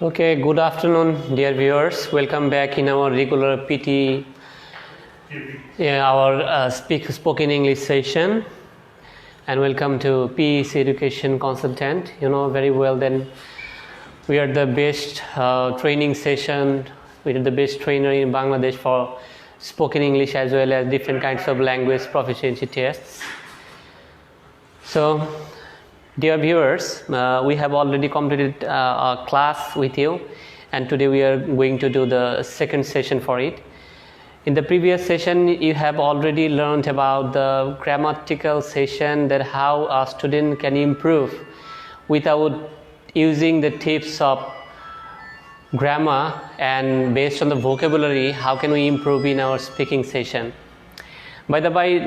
Okay, good afternoon, dear viewers. Welcome back in our regular PT, our spoken English session, and welcome to PEC Education Consultant. You know very well then we are the best training session. We are the best trainer in Bangladesh for spoken English as well as different kinds of language proficiency tests. So, dear viewers, we have already completed a class with you, and today we are going to do the second session for it. In the previous session, you have already learned about the grammatical session, that how a student can improve without using the tips of grammar, and based on the vocabulary, how can we improve in our speaking session. By the way,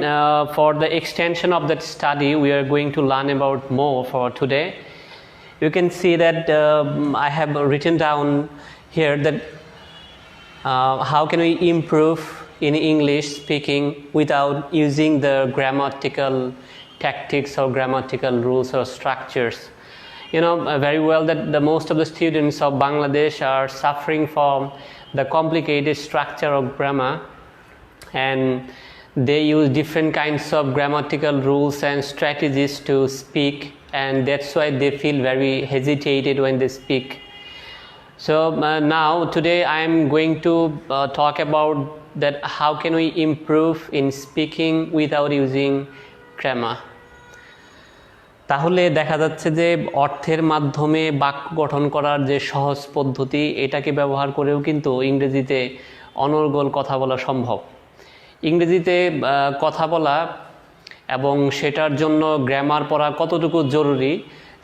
for the extension of that study, we are going to learn about more for today. You can see that I have written down here that how can we improve in English speaking without using the grammatical tactics or grammatical rules or structures. You know very well that the most of the students of Bangladesh are suffering from the complicated structure of grammar, and they use different kinds of grammatical rules and strategies to speak, and that's why they feel very hesitated when they speak. So now today I am going to talk about that how can we improve in speaking without using grammar. তাহলে দেখা যাচ্ছে যে অর্থের মাধ্যমে বাক্য গঠন করার যে সহজ পদ্ধতি, এটাকে ব্যবহার করেও কিন্তু ইংরেজিতে অনর্গল কথা বলা সম্ভব। ইংরেজিতে কথা বলা এবং সেটার জন্য গ্রামার পড়া কতটুকু জরুরি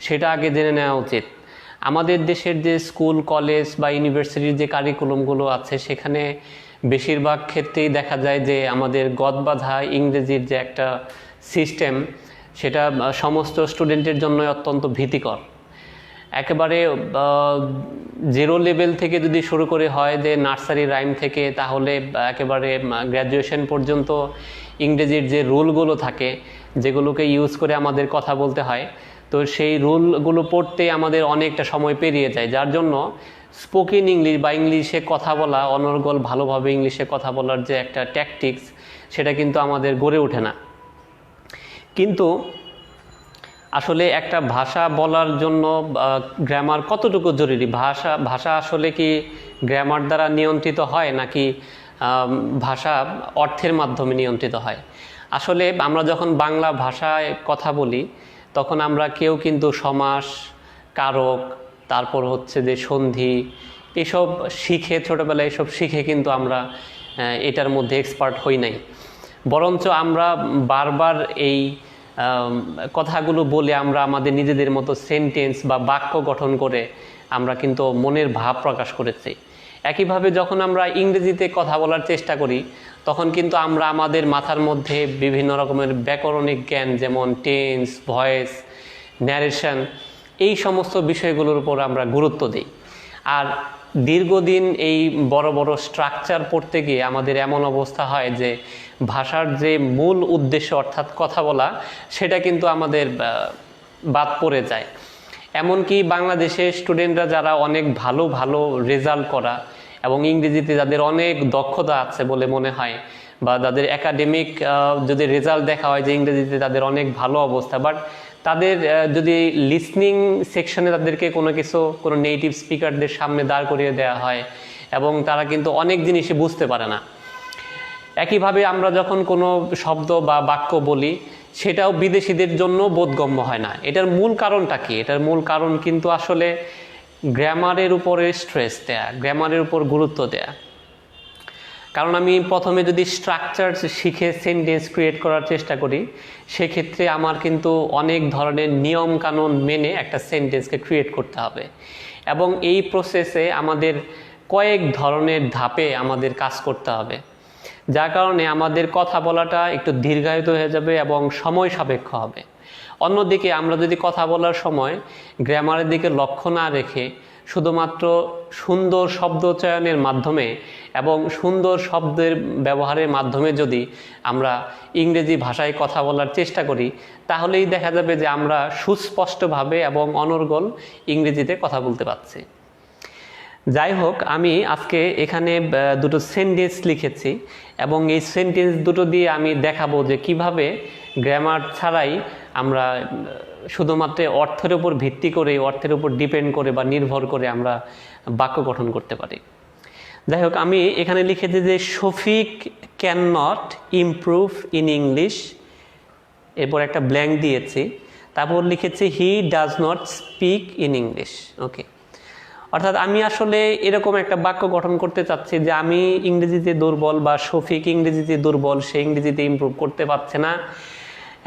সেটা আগে জেনে নেওয়া উচিত। আমাদের দেশের যে স্কুল, কলেজ বা ইউনিভার্সিটির যে কারিকুলামগুলো আছে, সেখানে বেশিরভাগ ক্ষেত্রেই দেখা যায় যে আমাদের গদবাঁধা ইংরেজির যে একটা সিস্টেম, সেটা সমস্ত স্টুডেন্টের জন্য অত্যন্ত ভীতিকর। একেবারে জিরো লেভেল থেকে যদি শুরু করে হয়, যে নার্সারি রাইম থেকে, তাহলে একেবারে গ্র্যাজুয়েশন পর্যন্ত ইংরেজির যে রুলগুলো থাকে, যেগুলোকে ইউজ করে আমাদের কথা বলতে হয়, তো সেই রুলগুলো পড়তে আমাদের অনেকটা সময় পেরিয়ে যায়, যার জন্য স্পোকেন ইংলিশ বা ইংলিশে কথা বলা, অনর্গল ভালোভাবে ইংলিশে কথা বলার যে একটা ট্যাকটিক্স, সেটা কিন্তু আমাদের গড়ে ওঠে না। কিন্তু আসলে একটা ভাষা বলার জন্য গ্রামার কতটুকু জরুরি? ভাষা আসলে কি গ্রামার দ্বারা নিয়ন্ত্রিত হয়, নাকি ভাষা অর্থের মাধ্যমে নিয়ন্ত্রিত হয়? আসলে আমরা যখন বাংলা ভাষায় কথা বলি, তখন আমরা কেউ কিন্তু সমাস, কারক, তারপর হচ্ছে যে সন্ধি, এসব শিখে, ছোটোবেলায় এসব শিখে কিন্তু আমরা এটার মধ্যে এক্সপার্ট হই নাই। বরঞ্চ আমরা বারবার এই কথাগুলো বলে আমরা আমাদের নিজেদের মতো সেন্টেন্স বা বাক্য গঠন করে আমরা কিন্তু মনের ভাব প্রকাশ করেছি। একইভাবে যখন আমরা ইংরেজিতে কথা বলার চেষ্টা করি, তখন কিন্তু আমরা আমাদের মাথার মধ্যে বিভিন্ন রকমের ব্যাকরণিক জ্ঞান, যেমন টেন্স, ভয়েস, ন্যারেশন, এই সমস্ত বিষয়গুলোর উপর আমরা গুরুত্ব দিই। আর দীর্ঘদিন এই বড় বড় স্ট্রাকচার পড়তে গিয়ে আমাদের এমন অবস্থা হয় যে ভাষার যে মূল উদ্দেশ্য, অর্থাৎ কথা বলা, সেটা কিন্তু আমাদের বাদ পড়ে যায়। এমনকি বাংলাদেশের স্টুডেন্টরা যারা অনেক ভালো ভালো রেজাল্ট করা এবং ইংরেজিতে যাদের অনেক দক্ষতা আছে বলে মনে হয়, বা তাদের একাডেমিক যদি রেজাল্ট দেখা হয় যে ইংরেজিতে তাদের অনেক ভালো অবস্থা, বাট তাদের যদি লিসনিং সেকশনে তাদেরকে কোনো নেটিভ স্পিকারদের সামনে দাঁড় করিয়ে দেওয়া হয়, এবং তারা কিন্তু অনেক জিনিসই বুঝতে পারে না। একইভাবে আমরা যখন কোনো শব্দ বা বাক্য বলি, সেটাও বিদেশিদের জন্য বোধগম্য হয় না। এটার মূল কারণটা কি? এটার মূল কারণ কিন্তু আসলে গ্রামারের উপরে স্ট্রেস দেয়া, গ্রামারের উপর গুরুত্ব দেয়া। কারণ আমি প্রথমে যদি স্ট্রাকচার শিখে সেন্টেন্স ক্রিয়েট করার চেষ্টা করি, সেক্ষেত্রে আমার কিন্তু অনেক ধরনের নিয়ম কানুন মেনে একটা সেন্টেন্সকে ক্রিয়েট করতে হবে, এবং এই প্রসেসে আমাদের কয়েক ধরনের ধাপে আমাদের কাজ করতে হবে, যার কারণে আমাদের কথা বলাটা একটু দীর্ঘায়িত হয়ে যাবে এবং সময় সাপেক্ষ হবে। অন্যদিকে আমরা যদি কথা বলার সময় গ্রামারের দিকে লক্ষ্য না রেখে শুধুমাত্র সুন্দর শব্দ চয়নের মাধ্যমে এবং সুন্দর শব্দের ব্যবহারের মাধ্যমে যদি আমরা ইংরেজি ভাষায় কথা বলার চেষ্টা করি, তাহলেই দেখা যাবে যে আমরা সুস্পষ্টভাবে এবং অনর্গল ইংরেজিতে কথা বলতে পারছি। যাই হোক, আমি আজকে এখানে দুটো সেন্টেন্স লিখেছি এবং এই সেন্টেন্স দুটো দিয়ে আমি দেখাবো যে কিভাবে গ্রামার ছাড়াই আমরা শুধুমাত্র অর্থের উপর ভিত্তি করে, অর্থের উপর ডিপেন্ড করে বা নির্ভর করে আমরা বাক্য গঠন করতে পারি। যাই হোক, আমি এখানে লিখেছি যে Shafiq can not improve in English, এরপর একটা ব্ল্যাঙ্ক দিয়েছি, তারপর লিখেছি he does not speak in English. Okay, অর্থাৎ আমি আসলে এরকম একটা বাক্য গঠন করতে চাচ্ছি যে আমি ইংরেজিতে দুর্বল বা শফিক ইংরেজিতে দুর্বল, সে ইংরেজিতে ইমপ্রুভ করতে পারছে না,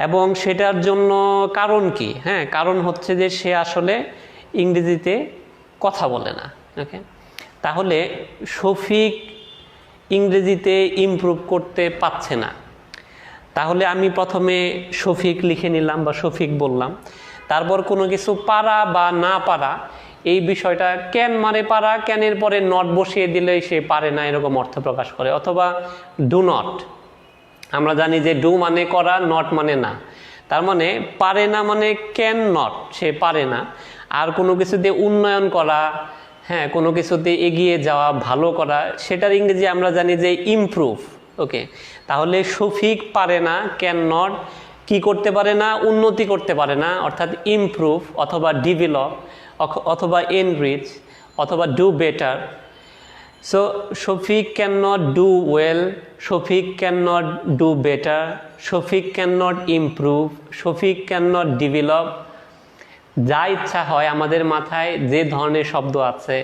এবং সেটার জন্য কারণ কি? হ্যাঁ, কারণ হচ্ছে যে সে আসলে ইংরেজিতে কথা বলে না। ওকে, তাহলে শফিক ইংরেজিতে ইমপ্রুভ করতে পারছে না, তাহলে আমি প্রথমে শফিক লিখে নিলাম বা শফিক বললাম, তারপর কোনো কিছু পারা বা না পারা এই বিষয়টা ক্যান মানে পারা, ক্যানের পরে নট বসিয়ে দিলেই সে পারে না এরকম অর্থ প্রকাশ করে। অথবা ডু নট, আমরা জানি যে ডু মানে করা, নট মানে না, তার মানে পারে না মানে ক্যান নট, সে পারে না। আর কোনো কিছুতে উন্নয়ন করা, হ্যাঁ, কোনো কিছুতে এগিয়ে যাওয়া, ভালো করা, সেটার ইংরেজি আমরা জানি যে ইমপ্রুভ। ওকে, তাহলে শফিক পারে না, ক্যান নট, কি করতে পারে না? উন্নতি করতে পারে না, অর্থাৎ ইমপ্রুভ অথবা ডেভেলপ অথবা এনরিচ অথবা do better. So Shafiq can not do well, Shafiq can not do better, Shafiq can not improve, Shafiq can not develop. যা ইচ্ছা হয় আমাদের মাথায় যে ধরনের শব্দ আছে,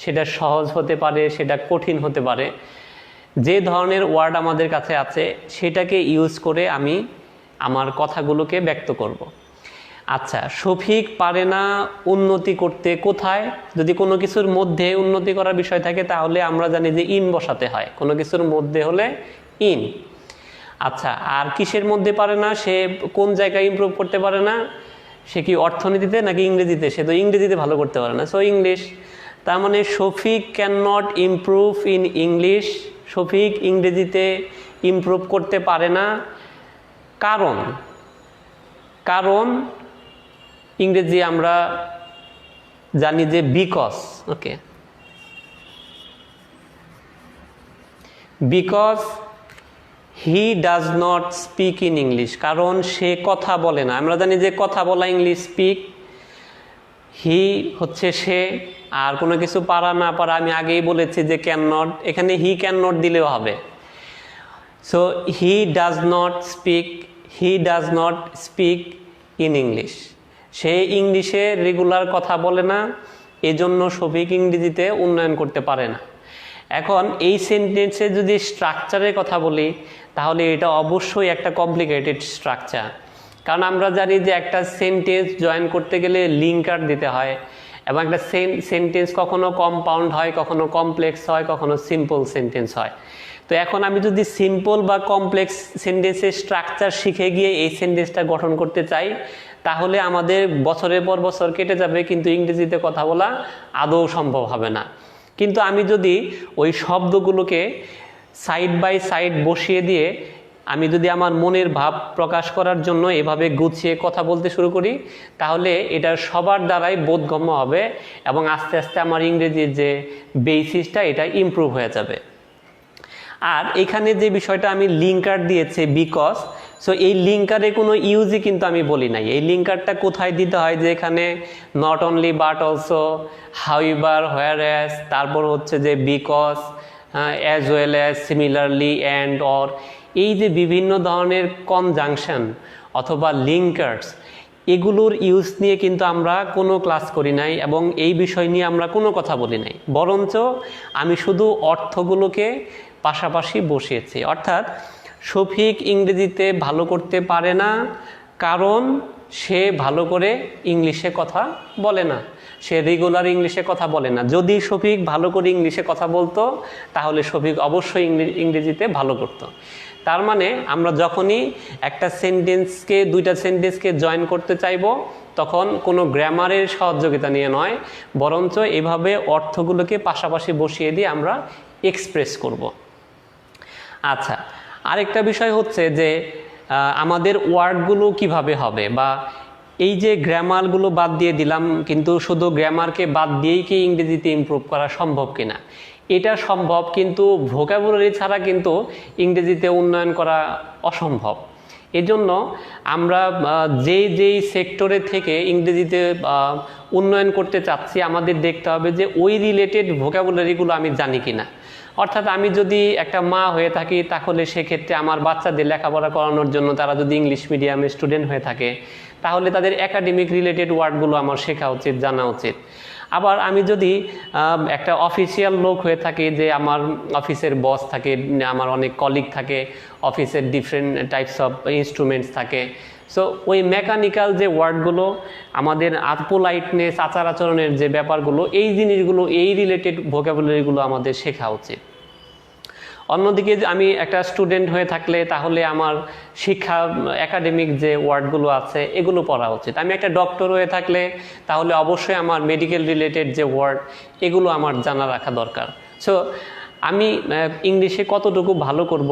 সেটা সহজ হতে পারে, সেটা কঠিন হতে পারে, যে ধরনের ওয়ার্ড আমাদের কাছে আছে সেটাকে ইউজ করে আমি আমার কথাগুলোকে ব্যক্ত করব। আচ্ছা, শফিক পারে না উন্নতি করতে কোথায়? যদি কোনো কিছুর মধ্যে উন্নতি করার বিষয় থাকে তাহলে আমরা জানি যে ইন বসাতে হয়, কোনো কিছুর মধ্যে হলে ইন। আচ্ছা, আর কিসের মধ্যে পারে না? সে কোন জায়গায় ইমপ্রুভ করতে পারে না? সে কি অর্থনীতিতে নাকি ইংরেজিতে? সে তো ইংরেজিতে ভালো করতে পারে না, সো ইংলিশ। তার মানে Shafiq can not improve in English, Shafiq ইংরেজিতে ইমপ্রুভ করতে পারে না। কারণ, কারণ ইংরেজি আমরা জানি যে because. Okay, because he does not speak in English, কারণ সে কথা বলে না। আমরা জানি যে কথা বলা ইংলিশ স্পিক, হি হচ্ছে সে, আর কোনো কিছু পারা না পারা আমি আগেই বলেছি যে ক্যান নট, এখানে হি ক্যান নট দিলেও হবে। So he does not speak, he does not speak in English, সে ইংলিশে রেগুলার কথা বলে না, এজন্য শফিক ইংরেজিতে উন্নয়ন করতে পারে না। এখন এই সেন্টেন্সে যদি স্ট্রাকচারের কথা বলি তাহলে এটা অবশ্যই একটা কমপ্লিকেটেড স্ট্রাকচার, কারণ আমরা জানি যে একটা সেন্টেন্স জয়েন করতে গেলে লিঙ্কার দিতে হয়, এবং একটা সেন্টেন্স কখনো কম্পাউন্ড হয়, কখনো কমপ্লেক্স হয়, কখনো সিম্পল সেন্টেন্স হয়। তো এখন আমি যদি সিম্পল বা কমপ্লেক্স সেন্টেন্সের স্ট্রাকচার শিখে গিয়ে এই সেন্টেন্সটা গঠন করতে চাই তাহলে আমাদের বছরের পর বছর কেটে যাবে, কিন্তু ইংরেজিতে কথা বলা আদৌ সম্ভব হবে না। কিন্তু আমি যদি ওই শব্দগুলোকে সাইড বাই সাইড বসিয়ে দিয়ে আমি যদি আমার মনের ভাব প্রকাশ করার জন্য এভাবে গুছিয়ে কথা বলতে শুরু করি তাহলে এটা সবার দ্বারাই বোধগম্য হবে, এবং আস্তে আস্তে আমার ইংরেজির যে বেসিসটা এটা ইমপ্রুভ হয়ে যাবে। আর এখানে যে বিষয়টা আমি লিঙ্কার দিয়েছি বিকজ, সো এই লিঙ্কারে কোনো ইউজই কিন্তু আমি বলি নাই। এই লিঙ্কারটা কোথায় দিতে হয়? যে এখানে not only but also, however, whereas, তারপর হচ্ছে যে because, as well as, similarly, and, or, এই যে বিভিন্ন ধরনের কনজাংশন অথবা লিঙ্কার্স, এগুলোর ইউজ নিয়ে কিন্তু আমরা কোনো ক্লাস করি নাই এবং এই বিষয় নিয়ে আমরা কোনো কথা বলি নাই, বরঞ্চ আমি শুধু অর্থগুলোকে পাশাপাশি বসিয়েছি। অর্থাৎ শফিক ইংরেজিতে ভালো করতে পারে না কারণ সে ভালো করে ইংলিশে কথা বলে না, সে রেগুলার ইংলিশে কথা বলে না। যদি শফিক ভালো করে ইংলিশে কথা বলতো তাহলে শফিক অবশ্যই ইংরেজিতে ভালো করতো। তার মানে আমরা যখনই একটা সেন্টেন্সকে, দুইটা সেন্টেন্সকে জয়েন করতে চাইব তখন কোনো গ্রামারের সহযোগিতা নিয়ে নয়, বরঞ্চ এভাবে অর্থগুলোকে পাশাপাশি বসিয়ে দিয়ে আমরা এক্সপ্রেস করব। আচ্ছা, আরেকটা বিষয় হচ্ছে যে আমাদের ওয়ার্ডগুলো কিভাবে হবে বা এই যে গ্রামারগুলো বাদ দিয়ে দিলাম, কিন্তু শুধু গ্রামারকে বাদ দিয়েই কি ইংরেজিতে ইমপ্রুভ করা সম্ভব কিনা? এটা সম্ভব, কিন্তু ভোকাবুলারি ছাড়া কিন্তু ইংরেজিতে উন্নয়ন করা অসম্ভব। এজন্য আমরা যেই সেক্টরে থেকে ইংরেজিতে উন্নয়ন করতে চাচ্ছি, আমাদের দেখতে হবে যে ওই রিলেটেড ভোকাবুলারিগুলো আমি জানি কিনা। অর্থাৎ আমি যদি একটা মা হয়ে থাকি, তাহলে সেক্ষেত্রে আমার বাচ্চাদের লেখাপড়া করানোর জন্য তারা যদি ইংলিশ মিডিয়ামের স্টুডেন্ট হয়ে থাকে, তাহলে তাদের একাডেমিক রিলেটেড ওয়ার্ডগুলো আমার শেখা উচিত, জানা উচিত। আবার আমি যদি একটা অফিসিয়াল লোক হয়ে থাকি, যে আমার অফিসের বস থাকে, আমার অনেক কলিগ থাকে, অফিসের ডিফারেন্ট টাইপস অফ ইনস্ট্রুমেন্টস থাকে, সো ওই মেকানিক্যাল যে ওয়ার্ডগুলো, আমাদের পোলাইটনেস, আচার আচরণের যে ব্যাপারগুলো, এই জিনিসগুলো, এই রিলেটেড ভোকাবুলারিগুলো আমাদের শেখা উচিত। অন্যদিকে আমি একটা স্টুডেন্ট হয়ে থাকলে, তাহলে আমার শিক্ষা একাডেমিক যে ওয়ার্ডগুলো আছে এগুলো পড়া উচিত। আমি একটা ডক্টর হয়ে থাকলে, তাহলে অবশ্যই আমার মেডিকেল রিলেটেড যে ওয়ার্ড, এগুলো আমার জানা রাখা দরকার। সো আমি ইংলিশে কতটুকু ভালো করব,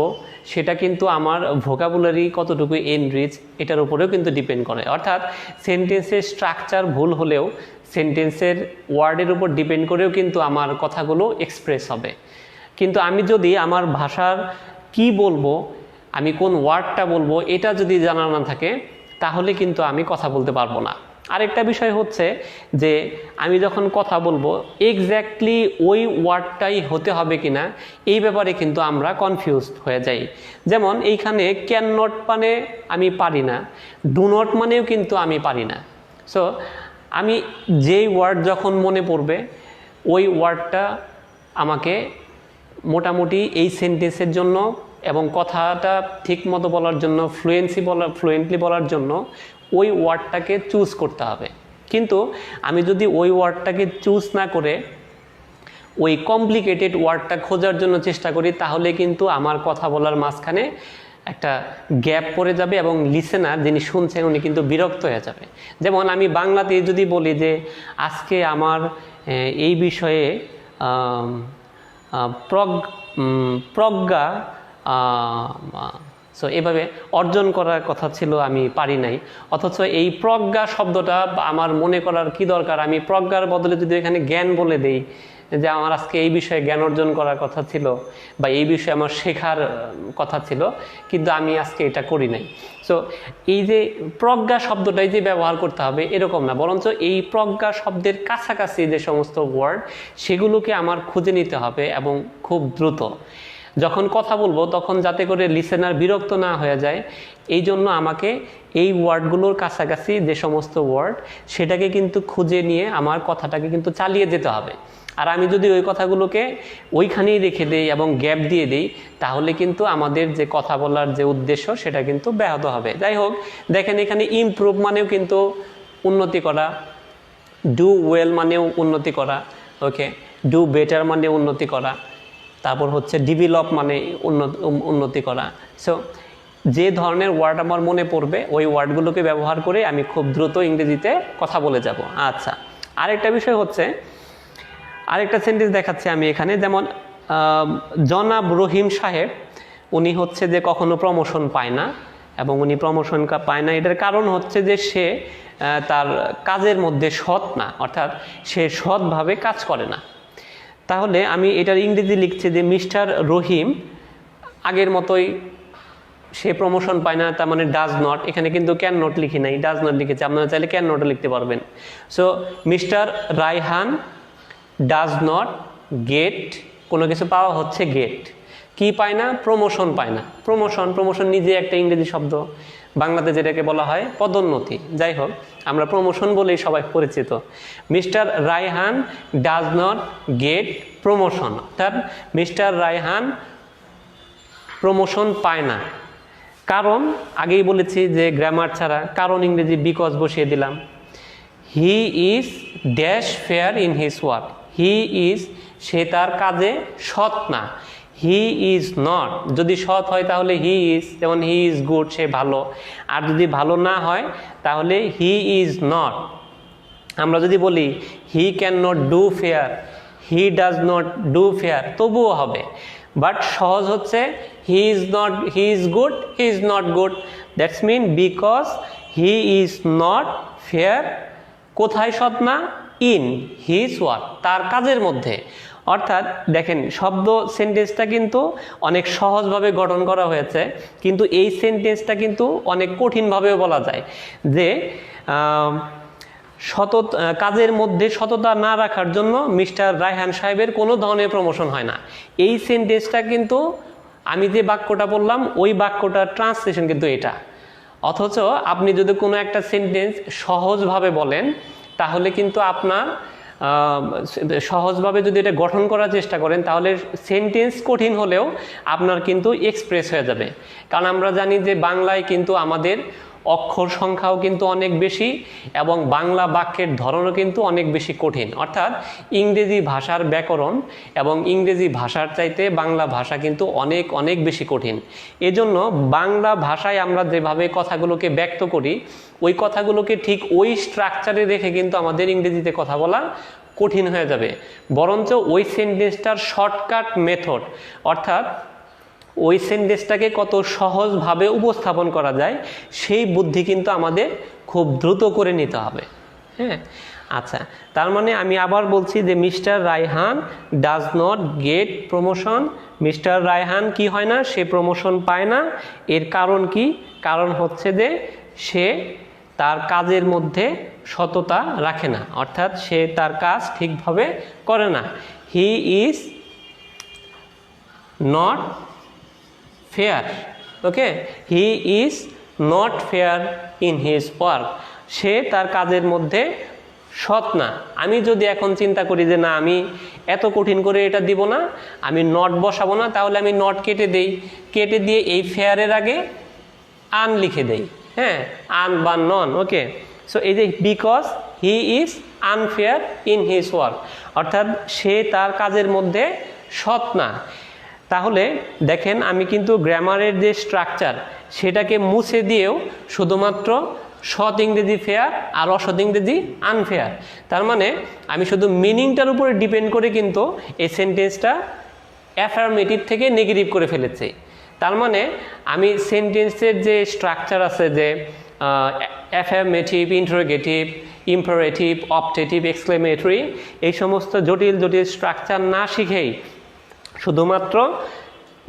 সেটা কিন্তু আমার ভোকাবুলারি কতটুকু এনরিচ, এটার উপরেও কিন্তু ডিপেন্ড করে। অর্থাৎ সেন্টেন্সের স্ট্রাকচার ভুল হলেও সেন্টেন্সের ওয়ার্ডের উপর ডিপেন্ড করেও কিন্তু আমার কথাগুলো এক্সপ্রেস হবে। কিন্তু আমি যদি আমার ভাষার কি বলবো, আমি কোন ওয়ার্ডটা বলবো, এটা যদি জানা না থাকে, তাহলে কিন্তু আমি কথা বলতে পারবো না। আরেকটা বিষয় হচ্ছে যে আমি যখন কথা বলবো, এক্স্যাক্টলি ওই ওয়ার্ডটাই হতে হবে কিনা, এই ব্যাপারে কিন্তু আমরা কনফিউজড হয়ে যাই। যেমন এইখানে ক্যান নট মানে আমি পারি না, ডু নট মানেও কিন্তু আমি পারি না। সো আমি যেই ওয়ার্ড যখন মনে পড়বে, ওই ওয়ার্ডটা আমাকে মোটামুটি এই সেন্টেন্সের জন্য এবং কথাটা ঠিক মতো বলার জন্য, ফ্লুয়েন্টলি বলার জন্য ওই ওয়ার্ডটাকে চুজ করতে হবে। কিন্তু আমি যদি ওই ওয়ার্ডটাকে চুজ না করে ওই কমপ্লিকেটেড ওয়ার্ডটা খোঁজার জন্য চেষ্টা করি, তাহলে কিন্তু আমার কথা বলার মাঝখানে একটা গ্যাপ পড়ে যাবে এবং লিসেনার, যিনি শুনছেন, উনি কিন্তু বিরক্ত হয়ে যাবে। যেমন আমি বাংলাতে যদি বলি যে আজকে আমার এই বিষয়ে প্রজ্ঞা সো এভাবে অর্জন করার কথা ছিল, আমি পারি নাই। অথচ এই প্রজ্ঞা শব্দটা আমার মনে করার কি দরকার? আমি প্রজ্ঞার বদলে যদি এখানে জ্ঞান বলে দেই, যে আমার আজকে এই বিষয়ে জ্ঞান অর্জন করার কথা ছিল, বা এই বিষয়ে আমার শেখার কথা ছিল, কিন্তু আমি আজকে এটা করি নাই। সো এই যে প্রজ্ঞা শব্দটাই যে ব্যবহার করতে হবে এরকম না, বরঞ্চ এই প্রজ্ঞা শব্দের কাছাকাছি যে সমস্ত ওয়ার্ড, সেগুলোকে আমার খুঁজে নিতে হবে, এবং খুব দ্রুত। যখন কথা বলবো তখন যাতে করে লিসেনার বিরক্ত না হয়ে যায়, এই জন্য আমাকে এই ওয়ার্ডগুলোর কাছাকাছি যে সমস্ত ওয়ার্ড, সেটাকে কিন্তু খুঁজে নিয়ে আমার কথাটাকে কিন্তু চালিয়ে যেতে হবে। আর আমি যদি ওই কথাগুলোকে ওইখানেই রেখে দেই এবং গ্যাপ দিয়ে দিই, তাহলে কিন্তু আমাদের যে কথা বলার যে উদ্দেশ্য, সেটা কিন্তু ব্যাহত হবে। যাই হোক, দেখেন এখানে ইমপ্রুভ মানেও কিন্তু উন্নতি করা, ডু ওয়েল মানেও উন্নতি করা, ওকে, ডু বেটার মানে উন্নতি করা, তারপর হচ্ছে ডেভেলপ মানে উন্নতি করা। সো যে ধরনের ওয়ার্ড আমার মনে পড়বে, ওই ওয়ার্ডগুলোকে ব্যবহার করে আমি খুব দ্রুত ইংরেজিতে কথা বলে যাব। আচ্ছা, আরেকটা বিষয় হচ্ছে, আরেকটা সেন্টেন্স দেখাচ্ছি আমি এখানে। যেমন জনাব রহিম সাহেব, উনি হচ্ছে যে কখনো প্রমোশন পায় না, এবং উনি প্রমোশন পায় না, এটার কারণ হচ্ছে যে সে তার কাজের মধ্যে সৎ না, অর্থাৎ সে সৎভাবে কাজ করে না। তাহলে আমি এটার ইংরেজি লিখছি যে মিস্টার রহিম আগের মতোই সে প্রমোশন পায় না, তার মানে ডাজ নট। এখানে কিন্তু ক্যান নট লিখি নাই, ডাজ নট লিখেছি, আপনারা চাইলে ক্যান নটও লিখতে পারবেন। So mister Raihan does not get, কোনো কিছু পাওয়া হচ্ছে গেট, কি পায় না? প্রমোশন পায় না। প্রমোশন নিজে একটা ইংরেজি শব্দ, বাংলাতে যেটাকে বলা হয় পদোন্নতি। যাই হোক, আমরা প্রমোশন বলেই সবাই পরিচিত। Mister Raihan does not get promotion, অর্থাৎ মিস্টার রায়হান প্রমোশন পায় না। কারণ আগেই বলেছি যে গ্রামার ছাড়া কারণ ইংরেজি বিকজ বসিয়ে দিলাম। He is dash fair in his work, he is, সে তার কাজে সৎ না। হি ইজ নট, যদি সৎ হয় তাহলে হি ইজ, যেমন হি ইজ গুড, সে ভালো। আর যদি ভালো না হয় তাহলে হি ইজ নট। আমরা যদি বলি he can not do fair, he does not do fair, তবুও হবে। বাট সহজ হচ্ছে he is not, he is good, he is not good, that's mean because he is not fair কোথায় সৎ না? ইন হিজ ওয়ার্ক, তার কাজের মধ্যে। অর্থাৎ দেখেন শব্দ সেন্টেন্সটা কিন্তু অনেক সহজভাবে গঠন করা হয়েছে, কিন্তু এই সেন্টেন্সটা কিন্তু অনেক কঠিনভাবেও বলা যায় যে কাজের মধ্যে সততা না রাখার জন্য মিস্টার রায়হান সাহেবের কোনো ধরনের প্রমোশন হয় না। এই সেন্টেন্সটা কিন্তু আমি যে বাক্যটা বললাম ওই বাক্যটার ট্রান্সলেশন কিন্তু এটা। অথচ আপনি যদি কোনো একটা সেন্টেন্স সহজভাবে বলেন তাহলে কিন্তু আপনার সহজভাবে যদি এটা গঠন করার চেষ্টা করেন তাহলে সেন্টেন্স কঠিন হলেও আপনার কিন্তু এক্সপ্রেস হয়ে যাবে। কারণ আমরা জানি যে বাংলায় কিন্তু আমাদের অক্ষর সংখ্যাও কিন্তু অনেক বেশি এবং বাংলা বাক্যের ধরনও কিন্তু অনেক বেশি কঠিন। অর্থাৎ ইংরেজি ভাষার ব্যাকরণ এবং ইংরেজি ভাষার চাইতে বাংলা ভাষা কিন্তু অনেক অনেক বেশি কঠিন। এজন্য বাংলা ভাষায় আমরা যেভাবে কথাগুলোকে ব্যক্ত করি ওই কথাগুলোকে ঠিক ওই স্ট্রাকচারে রেখে কিন্তু আমাদের ইংরেজিতে কথা বলা কঠিন হয়ে যাবে। বরঞ্চ ওই সেন্টেন্সটার শর্টকাট মেথড, অর্থাৎ ওই সেন্টেন্সটাকে কত সহজভাবে উপস্থাপন করা যায় সেই বুদ্ধি কিন্তু আমাদের খুব দ্রুত করে নিতে হবে। হ্যাঁ, আচ্ছা, তার মানে আমি আবার বলছি যে mister Raihan does not get promotion. Mister Raihan কি হয় না? সে প্রমোশন পায় না। এর কারণ কি? কারণ হচ্ছে যে সে তার কাজের মধ্যে সততা রাখে না, অর্থাৎ সে তার কাজ ঠিকভাবে করে না। He is not fair. Okay, he is not fair in his work. সে তার কাজের মধ্যে সৎ না। আমি যদি এখন চিন্তা করি যে না আমি এত কঠিন করে এটা দিব না, আমি নট বসাবো না, তাহলে আমি নট কেটে দেই, কেটে দিয়ে এই ফেয়ারের আগে আন লিখে দেই। হ্যাঁ, আন বা নন। ওকে, সো এই যে because he is unfair in his work, অর্থাৎ সে তার কাজের মধ্যে সৎ না। তাহলে দেখেন আমি কিন্তু গ্রামারের যে স্ট্রাকচার সেটাকে মুছে দিয়েও শুধুমাত্র সৎ ইংরেজি ফেয়ার আর অসৎ ইংরেজি আনফেয়ার, তার মানে আমি শুধু মিনিংটার উপরে ডিপেন্ড করে কিন্তু এই সেন্টেন্সটা অ্যাফার্মেটিভ থেকে নেগেটিভ করে ফেলেছি। তার মানে আমি সেন্টেন্সের যে স্ট্রাকচার আছে যে affirmative, interrogative, imperative, optative, exclamatory, এই সমস্ত জটিল জটিল স্ট্রাকচার না শিখেই শুধুমাত্র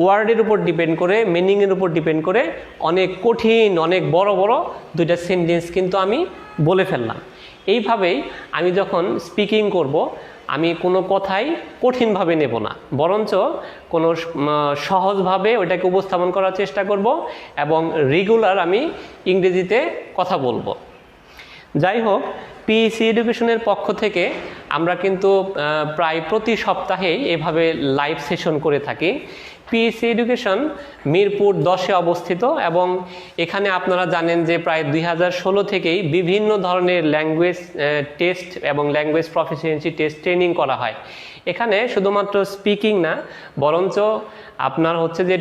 ওয়ার্ডের উপর ডিপেন্ড করে, মিনিংয়ের উপর ডিপেন্ড করে অনেক কঠিন, অনেক বড় বড় দুইটা সেন্টেন্স কিন্তু আমি বলে ফেললাম। এইভাবেই আমি যখন স্পিকিং করব আমি কোনো কথাই কঠিনভাবে নেব না, বরঞ্চ কোনো সহজভাবে ওইটাকে উপস্থাপন করার চেষ্টা করব এবং রেগুলার আমি ইংরেজিতে কথা বলবো। যাই হোক, পিইসি এডুকেশনের পক্ষ থেকে আমরা কিন্তু প্রায় প্রতি সপ্তাহে এভাবে লাইভ সেশন করে থাকি। পিইসি এডুকেশন মিরপুর 10-এ অবস্থিত এবং এখানে আপনারা জানেন যে প্রায় 2016 থেকেই বিভিন্ন ধরনের ল্যাঙ্গুয়েজ টেস্ট এবং ল্যাঙ্গুয়েজ প্রফিসিয়েন্সি টেস্ট ট্রেনিং করা হয়। এখানে শুধুমাত্র স্পিকিং না, বরঞ্চ আপনার হচ্ছে যে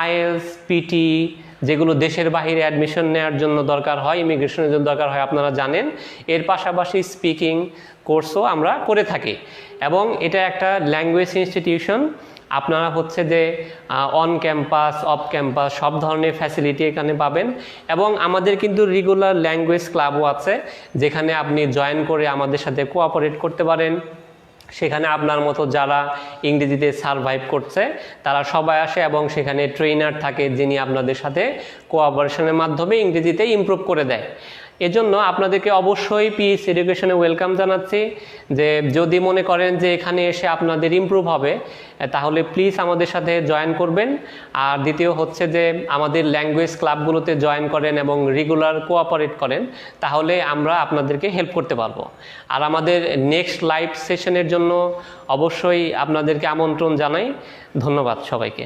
আইএলস, পিটি, যেগুলো দেশের বাইরে অ্যাডমিশন নেওয়ার জন্য দরকার হয়, ইমিগ্রেশনের জন্য দরকার হয়, আপনারা জানেন। এর পাশাপাশি স্পিকিং কোর্সও আমরা করে থাকি এবং এটা একটা ল্যাঙ্গুয়েজ ইনস্টিটিউশন। আপনারা হচ্ছে যে অন ক্যাম্পাস, অফ ক্যাম্পাস সব ধরনের ফ্যাসিলিটি এখানে পাবেন এবং আমাদের কিন্তু রেগুলার ল্যাঙ্গুয়েজ ক্লাবও আছে যেখানে আপনি জয়েন করে আমাদের সাথে কোঅপারেট করতে পারেন। সেখানে আপনার মতো যারা ইংরেজিতে সারভাইভ করছে তারা সবাই আসে এবং সেখানে ট্রেনার থাকে যিনি আপনাদের সাথে কোঅপারেশনের মাধ্যমে ইংরেজিতে ইমপ্রুভ করে দেয়। এজন্য আপনাদেরকে অবশ্যই পিইসি এডুকেশনে ওয়েলকাম জানাচ্ছি। যে যদি মনে করেন যে এখানে এসে আপনাদের ইমপ্রুভ হবে তাহলে প্লিজ আমাদের সাথে জয়েন করবেন। আর দ্বিতীয় হচ্ছে যে আমাদের ল্যাঙ্গুয়েজ ক্লাবগুলোতে জয়েন করেন এবং রেগুলার কোঅপারেট করেন, তাহলে আমরা আপনাদেরকে হেল্প করতে পারবো। আর আমাদের নেক্সট লাইভ সেশনের জন্য অবশ্যই আপনাদেরকে আমন্ত্রণ জানাই। ধন্যবাদ সবাইকে।